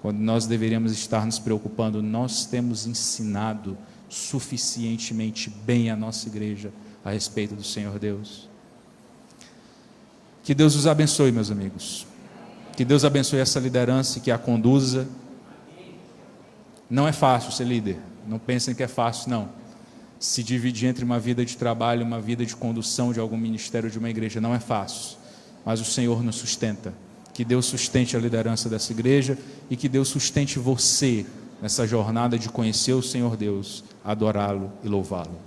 quando nós deveríamos estar nos preocupando. Nós temos ensinado suficientemente bem a nossa igreja a respeito do Senhor Deus. Que Deus os abençoe, meus amigos. Que Deus abençoe essa liderança e que a conduza. Não é fácil ser líder, não pensem que é fácil, não. Se dividir entre uma vida de trabalho e uma vida de condução de algum ministério de uma igreja não é fácil, mas o Senhor nos sustenta. Que Deus sustente a liderança dessa igreja e que Deus sustente você nessa jornada de conhecer o Senhor Deus, adorá-lo e louvá-lo.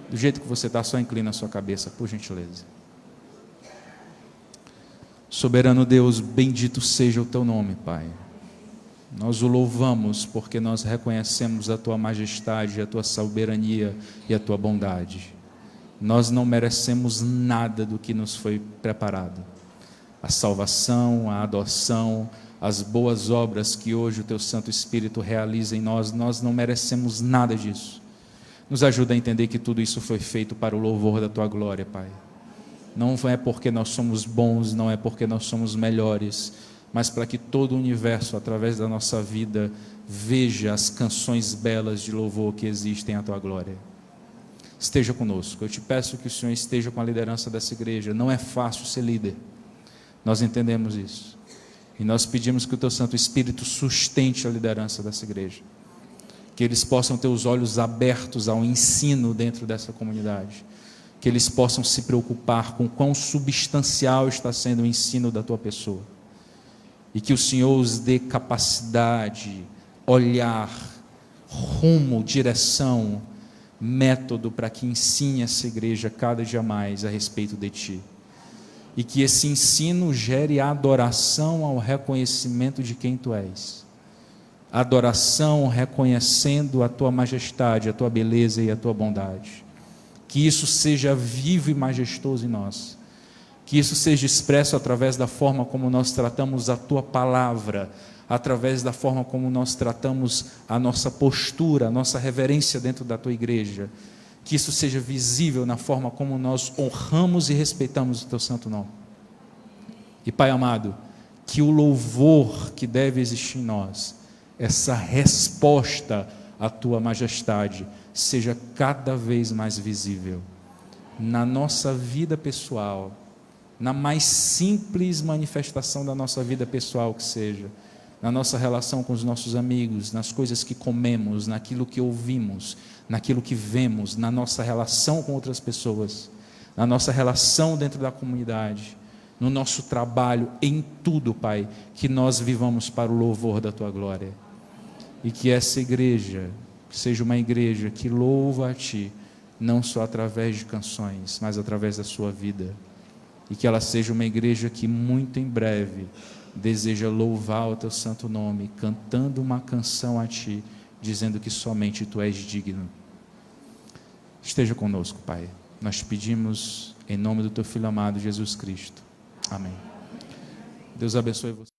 Do jeito que você está, só inclina a sua cabeça, por gentileza. Soberano Deus, bendito seja o teu nome, Pai. Nós o louvamos porque nós reconhecemos a tua majestade, a tua soberania e a tua bondade. Nós não merecemos nada do que nos foi preparado. A salvação, a adoção, as boas obras que hoje o teu Santo Espírito realiza em nós, nós não merecemos nada disso. Nos ajuda a entender que tudo isso foi feito para o louvor da tua glória, Pai. Não é porque nós somos bons, não é porque nós somos melhores, mas para que todo o universo, através da nossa vida, veja as canções belas de louvor que existem à tua glória. Esteja conosco. Eu te peço que o Senhor esteja com a liderança dessa igreja. Não é fácil ser líder, nós entendemos isso, e nós pedimos que o teu Santo Espírito sustente a liderança dessa igreja, que eles possam ter os olhos abertos ao ensino dentro dessa comunidade, que eles possam se preocupar com quão substancial está sendo o ensino da tua pessoa, e que o Senhor os dê capacidade, olhar, rumo, direção, método para que ensine essa igreja cada dia mais a respeito de ti, e que esse ensino gere adoração ao reconhecimento de quem tu és, adoração reconhecendo a tua majestade, a tua beleza e a tua bondade. Que isso seja vivo e majestoso em nós, que isso seja expresso através da forma como nós tratamos a tua palavra, através da forma como nós tratamos a nossa postura, a nossa reverência dentro da tua igreja, que isso seja visível na forma como nós honramos e respeitamos o teu santo nome. E Pai amado, que o louvor que deve existir em nós, essa resposta à tua majestade, seja cada vez mais visível na nossa vida pessoal, na mais simples manifestação da nossa vida pessoal que seja, na nossa relação com os nossos amigos, nas coisas que comemos, naquilo que ouvimos, naquilo que vemos, na nossa relação com outras pessoas, na nossa relação dentro da comunidade, no nosso trabalho, em tudo, Pai, que nós vivamos para o louvor da tua glória, e que essa igreja seja uma igreja que louva a ti, não só através de canções, mas através da sua vida, e que ela seja uma igreja que muito em breve deseja louvar o teu santo nome, cantando uma canção a ti, dizendo que somente tu és digno. Esteja conosco, Pai, nós te pedimos em nome do teu Filho amado Jesus Cristo, amém. Deus abençoe você.